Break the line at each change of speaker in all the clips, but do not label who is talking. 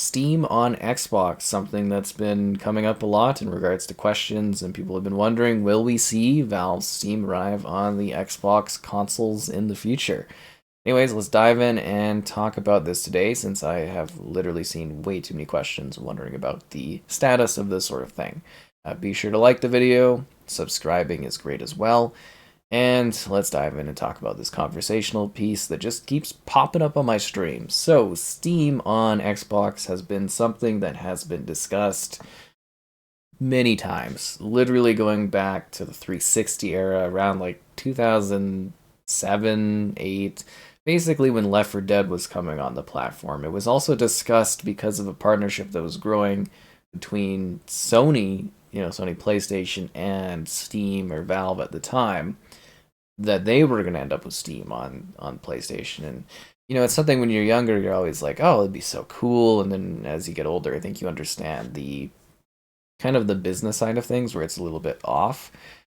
Steam on Xbox, something that's been coming up a lot in regards to questions, and people have been wondering, will we see Valve's Steam arrive on the Xbox consoles in the future? Anyways, let's dive in and talk about this today since I have literally seen way too many questions wondering about the status of this sort of thing. Be sure to like the video, subscribing is great as well, and let's dive in and talk about this conversational piece that just keeps popping up on my stream. So, Steam on Xbox has been something that has been discussed many times, literally going back to the 360 era around like 2007, 8, basically when Left 4 Dead was coming on the platform. It was also discussed because of a partnership that was growing between Sony, Sony PlayStation and Steam or Valve at the time, that they were going to end up with Steam on PlayStation. And it's something when you're younger, you're always like, oh, it'd be so cool. And then as you get older, I think you understand the kind of the business side of things where it's a little bit off.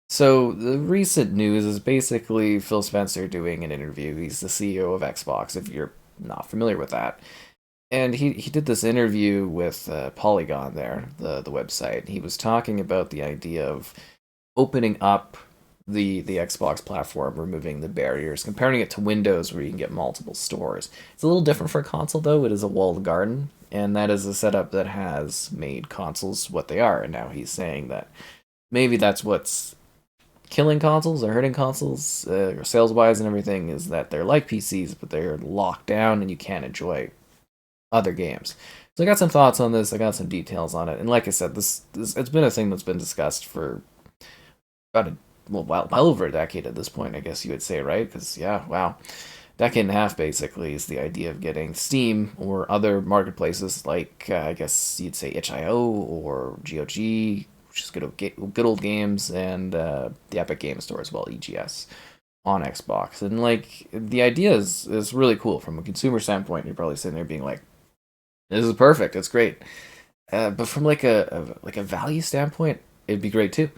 So the recent news is basically Phil Spencer doing an interview. He's the CEO of Xbox, if you're not familiar with that. And he did this interview with Polygon there, the website. He was talking about the idea of opening up the Xbox platform, removing the barriers, comparing it to Windows where you can get multiple stores. It's a little different for a console though. It is a walled garden, and that is a setup that has made consoles what they are. And now he's saying that maybe that's what's killing consoles or hurting consoles, sales wise and everything, is that they're like PCs, but they're locked down and you can't enjoy other games. So I got some thoughts on this. I got some details on it, and like I said, this it's been a thing that's been discussed for about well over a decade at this point, I guess you would say, right? Because yeah, wow, decade and a half basically is the idea of getting Steam or other marketplaces like I guess you'd say itch.io or GOG, which is good old games, and the Epic Game Store as well, EGS, on Xbox. And like the idea is really cool from a consumer standpoint. You're probably sitting there being like, "This is perfect. It's great." But from like a value standpoint, it'd be great too.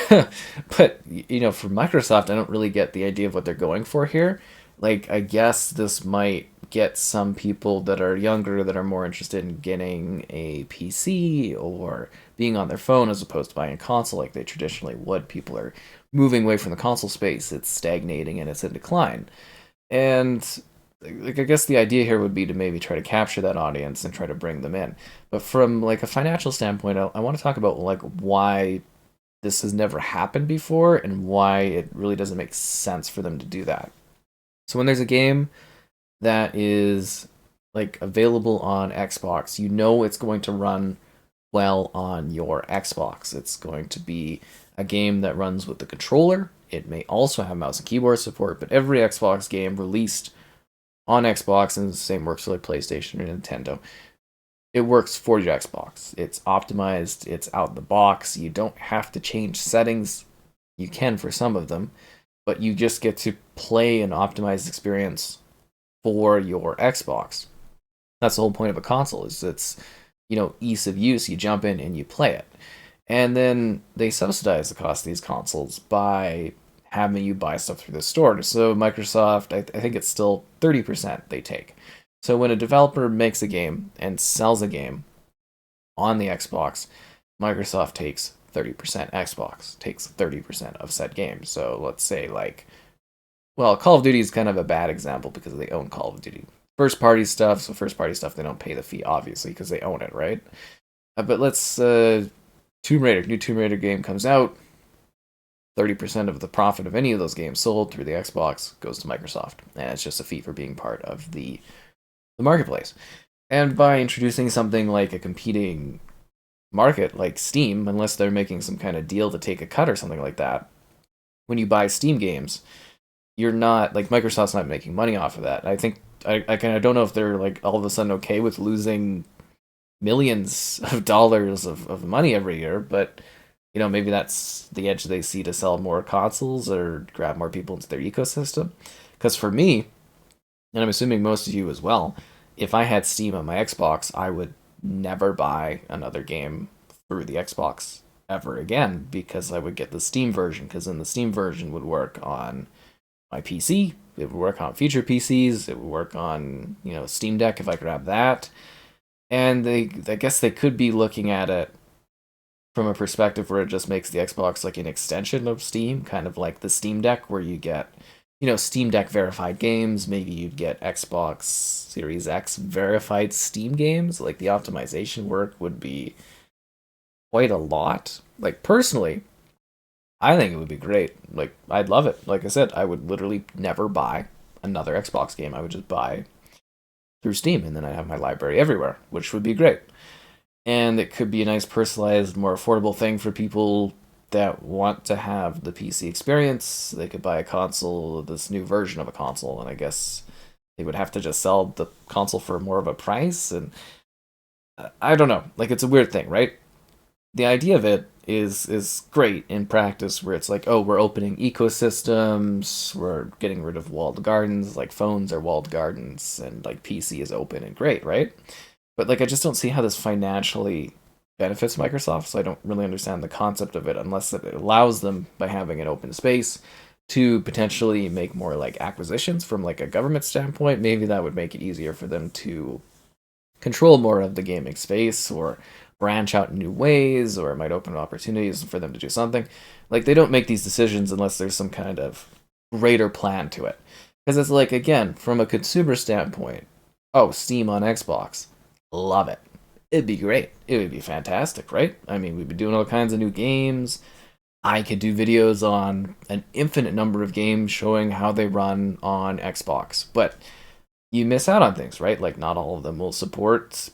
But for Microsoft, I don't really get the idea of what they're going for here. Like, I guess this might get some people that are younger that are more interested in getting a PC or being on their phone as opposed to buying a console like they traditionally would. People are moving away from the console space. It's stagnating and it's in decline. And like I guess the idea here would be to maybe try to capture that audience and try to bring them in. But from like a financial standpoint, I want to talk about like why this has never happened before and why it really doesn't make sense for them to do that. So when there's a game that is like available on Xbox, you know it's going to run well on your Xbox. It's going to be a game that runs with the controller. It may also have mouse and keyboard support, but every Xbox game released on Xbox, and the same works for like PlayStation or Nintendo, it works for your Xbox. It's optimized, it's out the box. You don't have to change settings. You can for some of them, but you just get to play an optimized experience for your Xbox. That's the whole point of a console, is it's ease of use. You jump in and you play it. And then they subsidize the cost of these consoles by having you buy stuff through the store. So Microsoft, I think it's still 30% they take. So when a developer makes a game and sells a game on the Xbox, Microsoft takes 30%. Xbox takes 30% of said game. So let's say like, well, Call of Duty is kind of a bad example because they own Call of Duty. First party stuff, so first party stuff, they don't pay the fee, obviously, because they own it, right? But let's, Tomb Raider, new Tomb Raider game comes out, 30% of the profit of any of those games sold through the Xbox goes to Microsoft. And it's just a fee for being part of the marketplace. And by introducing something like a competing market like Steam, unless they're making some kind of deal to take a cut or something like that, when you buy Steam games, you're not, like, Microsoft's not making money off of that. I think, I kind of don't know if they're, like, all of a sudden okay with losing millions of dollars of money every year, but maybe that's the edge they see to sell more consoles or grab more people into their ecosystem. Because for me, and I'm assuming most of you as well, if I had Steam on my Xbox, I would never buy another game through the Xbox ever again because I would get the Steam version, because then the Steam version would work on my PC, it would work on future PCs, it would work on, Steam Deck if I grab that. And I guess they could be looking at it from a perspective where it just makes the Xbox like an extension of Steam, kind of like the Steam Deck, where you get, Steam Deck verified games. Maybe you'd get Xbox Series X verified Steam games. Like the optimization work would be quite a lot. Like personally, I think it would be great. Like I'd love it. Like I said, I would literally never buy another Xbox game. I would just buy through Steam, and then I have my library everywhere, which would be great. And it could be a nice personalized, more affordable thing for people that want to have the PC experience. They could buy a console, this new version of a console, and I guess they would have to just sell the console for more of a price. And I don't know, like it's a weird thing, right? The idea of it is great in practice, where it's like, oh, we're opening ecosystems, we're getting rid of walled gardens, like phones are walled gardens, and like PC is open and great, right? But like I just don't see how this financially benefits Microsoft, so I don't really understand the concept of it unless it allows them by having an open space to potentially make more like acquisitions from like a government standpoint. Maybe that would make it easier for them to control more of the gaming space or branch out in new ways, or it might open opportunities for them to do something. Like they don't make these decisions unless there's some kind of greater plan to it. Because it's like, again, from a consumer standpoint, oh, Steam on Xbox, love it. It'd be great. It would be fantastic, right? I mean, we'd be doing all kinds of new games. I could do videos on an infinite number of games showing how they run on Xbox. But you miss out on things, right? Like, not all of them will support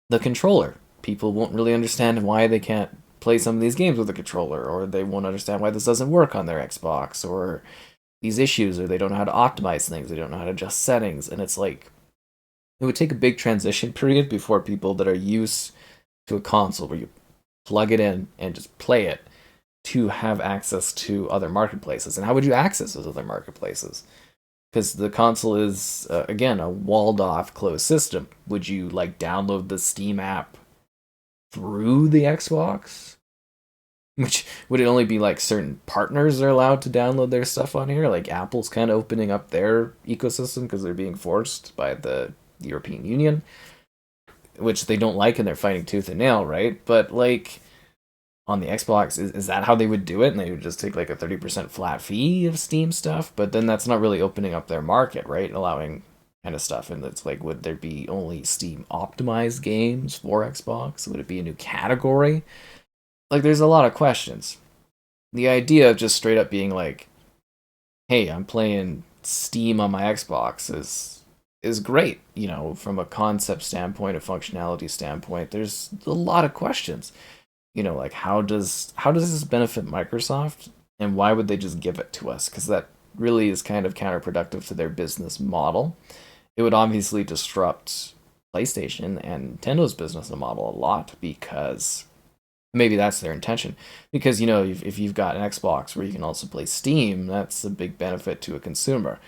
the controller. People won't really understand why they can't play some of these games with a controller, or they won't understand why this doesn't work on their Xbox, or these issues, or they don't know how to optimize things, they don't know how to adjust settings. And it's like, it would take a big transition period before people that are used to a console where you plug it in and just play it to have access to other marketplaces. And how would you access those other marketplaces? Because the console is, again, a walled off closed system. Would you like download the Steam app through the Xbox? Which would it only be like certain partners are allowed to download their stuff on here? Like Apple's kind of opening up their ecosystem because they're being forced by the European Union, which they don't like, and they're fighting tooth and nail, right? But like on the Xbox, is that how they would do it? And they would just take like a 30% flat fee of Steam stuff, but then that's not really opening up their market, right? Allowing kind of stuff. And it's like, would there be only Steam optimized games for Xbox? Would it be a new category? Like, there's a lot of questions. The idea of just straight up being like, hey, I'm playing Steam on my Xbox is great, from a concept standpoint, a functionality standpoint. There's a lot of questions. Like how does this benefit Microsoft, and why would they just give it to us? Because that really is kind of counterproductive to their business model. It would obviously disrupt PlayStation and Nintendo's business model a lot, because maybe that's their intention. Because if you've got an Xbox where you can also play Steam, that's a big benefit to a consumer.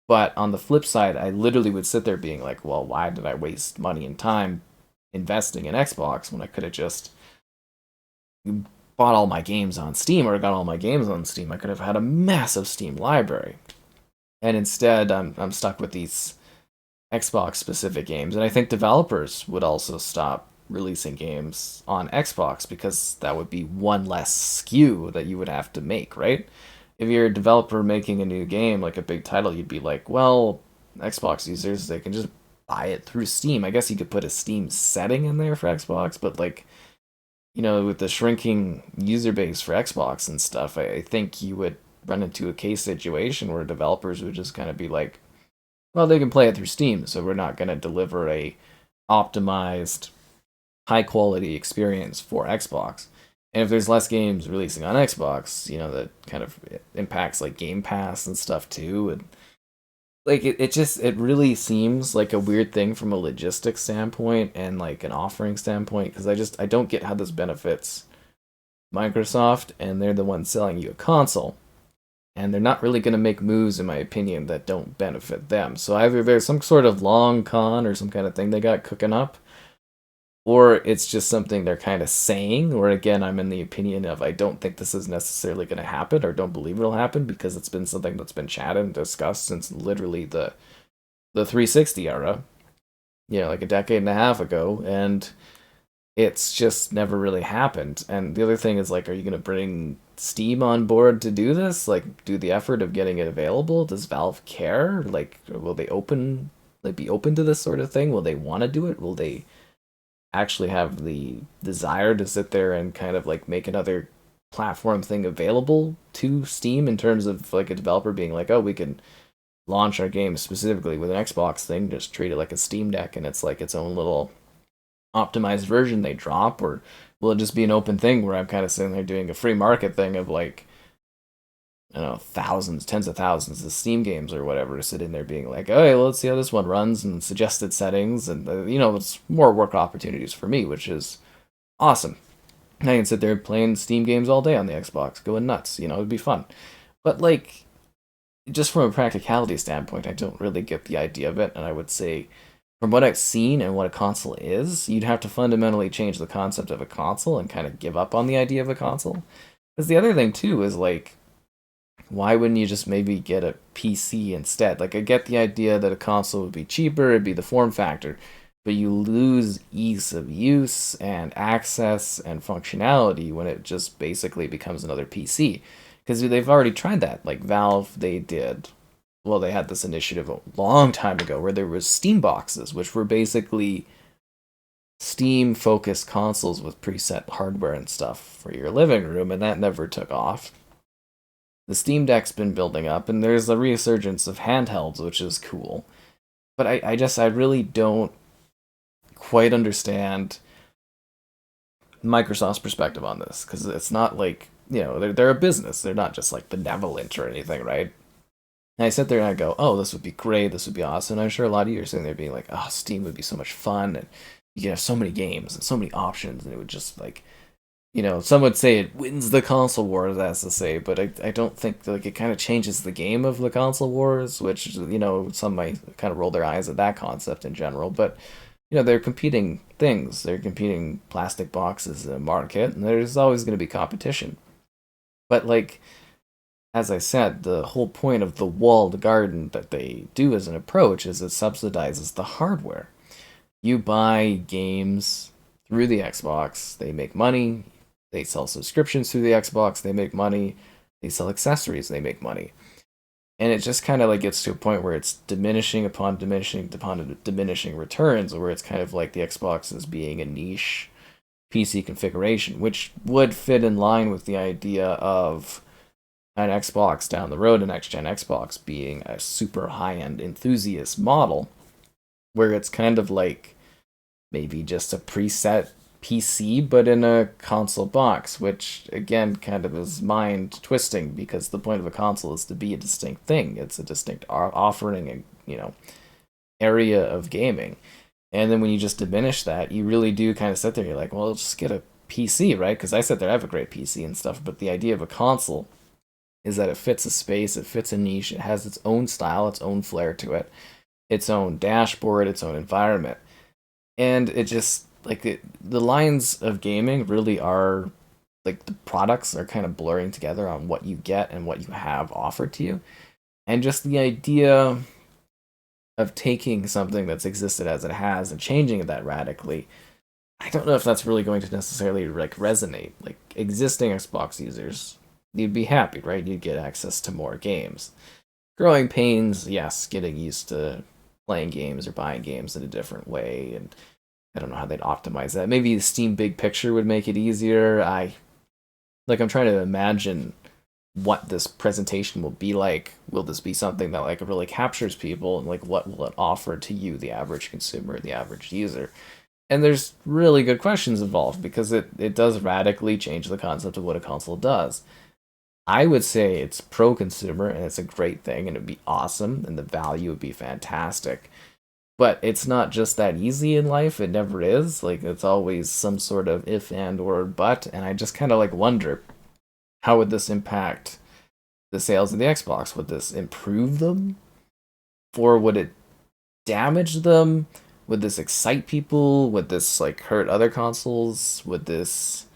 But on the flip side, I literally would sit there being like, well, why did I waste money and time investing in Xbox when I could have just bought all my games on Steam, or got all my games on Steam? I could have had a massive Steam library. And instead, I'm stuck with these Xbox specific games. And I think developers would also stop releasing games on Xbox, because that would be one less SKU that you would have to make, right? If you're a developer making a new game, like a big title, you'd be like, well, Xbox users, they can just buy it through Steam. I guess you could put a Steam setting in there for Xbox, but like, with the shrinking user base for Xbox and stuff, I think you would run into a case situation where developers would just kind of be like, well, they can play it through Steam, so we're not going to deliver a optimized, high quality experience for Xbox. And if there's less games releasing on Xbox, that kind of impacts like Game Pass and stuff too. And like it really seems like a weird thing from a logistics standpoint and like an offering standpoint, because I don't get how this benefits Microsoft, and they're the ones selling you a console. And they're not really going to make moves, in my opinion, that don't benefit them. So either there's some sort of long con or some kind of thing they got cooking up, or it's just something they're kind of saying. Or again, I'm in the opinion of, I don't think this is necessarily going to happen, or don't believe it'll happen, because it's been something that's been chatted and discussed since literally the 360 era. like a decade and a half ago, and it's just never really happened. And the other thing is like, are you going to bring Steam on board to do this? Like, do the effort of getting it available? Does Valve care? Like, will they be open to this sort of thing? Will they want to do it? Will they actually have the desire to sit there and kind of like make another platform thing available to Steam in terms of like a developer being like, oh, we can launch our game specifically with an Xbox thing, just treat it like a Steam Deck and it's like its own little optimized version they drop, or will it just be an open thing where I'm kind of sitting there doing a free market thing of like, I don't know, thousands, tens of thousands of Steam games or whatever, sitting there being like, oh, hey, let's see how this one runs and suggested settings, and it's more work opportunities for me, which is awesome. I can sit there playing Steam games all day on the Xbox, going nuts. It'd be fun. But like, just from a practicality standpoint, I don't really get the idea of it, and I would say from what I've seen and what a console is, you'd have to fundamentally change the concept of a console and kind of give up on the idea of a console. Because the other thing too is like, why wouldn't you just maybe get a PC instead? Like, I get the idea that a console would be cheaper, it'd be the form factor, but you lose ease of use and access and functionality when it just basically becomes another PC. Because they've already tried that. Like Valve, they did, well, they had this initiative a long time ago where there was Steam boxes, which were basically Steam focused consoles with preset hardware and stuff for your living room, and that never took off. The Steam Deck's been building up, and there's a resurgence of handhelds, which is cool. But I really don't quite understand Microsoft's perspective on this, because it's not like, they're a business. They're not just like benevolent or anything, right? And I sit there and I go, oh, this would be great, this would be awesome. And I'm sure a lot of you are sitting there being like, oh, Steam would be so much fun, and you could have so many games and so many options, and it would just like, some would say it wins the console wars, as to say, but I don't think like it kind of changes the game of the console wars, which some might kind of roll their eyes at that concept in general, but they're competing things, they're competing plastic boxes in the market, and there's always going to be competition. But like, as I said, the whole point of the walled garden that they do as an approach is it subsidizes the hardware. You buy games through the Xbox, they make money. They sell subscriptions through the Xbox, they make money. They sell accessories, they make money. And it just kind of like gets to a point where it's diminishing upon diminishing upon diminishing returns, where it's kind of like the Xbox is being a niche PC configuration, which would fit in line with the idea of an Xbox down the road, a next gen Xbox being a super high end enthusiast model, where it's kind of like maybe just a preset PC, but in a console box, which again kind of is mind twisting because the point of a console is to be a distinct thing. It's a distinct offering, and area of gaming. And then when you just diminish that, you really do kind of sit there. You're like, well, just get a PC, right? Because I sit there, I have a great PC and stuff, but the idea of a console is that it fits a space, it fits a niche, it has its own style, its own flair to it, its own dashboard, its own environment. And it just like the lines of gaming really are like the products are kind of blurring together on what you get and what you have offered to you. And just the idea of taking something that's existed as it has and changing it that radically, I don't know if that's really going to necessarily like resonate. Like existing Xbox users, you'd be happy, right? You'd get access to more games. Growing pains, yes, getting used to playing games or buying games in a different way, and I don't know how they'd optimize that. Maybe the Steam Big Picture would make it easier. I'm trying to imagine what this presentation will be like. Will this be something that like really captures people, and like what will it offer to you, the average consumer, the average user? And there's really good questions involved because it does radically change the concept of what a console does. I would say it's pro consumer and it's a great thing and it'd be awesome and the value would be fantastic. But it's not just that easy in life. It never is. Like it's always some sort of if and or but, and I just kind of like wonder how would this impact the sales of the Xbox? Would this improve them? Or would it damage them? Would this excite people? Would this like hurt other consoles? Would this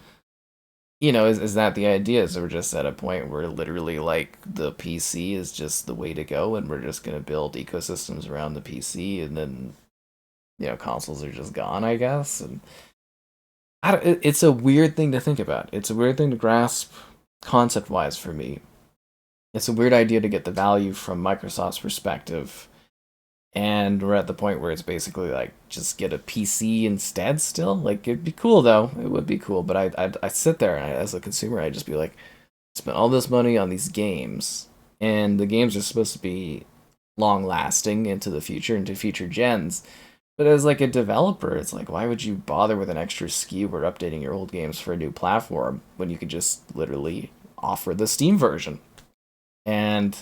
is that the idea? Is we're just at a point where literally like the PC is just the way to go and we're just gonna build ecosystems around the PC and then consoles are just gone, I guess. And it's a weird thing to think about. It's a weird thing to grasp concept wise for me. It's a weird idea to get the value from Microsoft's perspective. And we're at the point where it's basically like just get a PC instead still. Like it'd be cool though. It would be cool, but I sit there and as a consumer I'd just be like, spent all this money on these games, and the games are supposed to be long lasting into the future, into future gens. But as like a developer, it's like, why would you bother with an extra SKU or updating your old games for a new platform when you could just literally offer the Steam version? And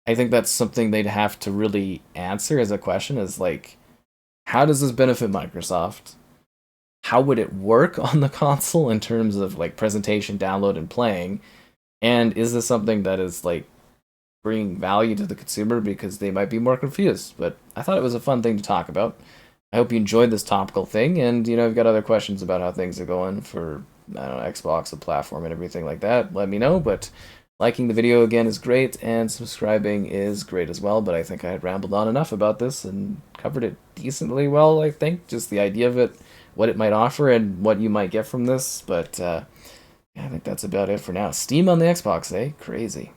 I think that's something they'd have to really answer as a question is like, how does this benefit Microsoft? How would it work on the console in terms of like presentation, download, and playing? And is this something that is like bringing value to the consumer because they might be more confused? But I thought it was a fun thing to talk about. I hope you enjoyed this topical thing, and if you've got other questions about how things are going for I don't know Xbox, the platform, and everything like that, let me know. But liking the video again is great, and subscribing is great as well. But I think I had rambled on enough about this and covered it decently well. I think just the idea of it, what it might offer, and what you might get from this. But yeah, I think that's about it for now. Steam on the Xbox, eh? Crazy.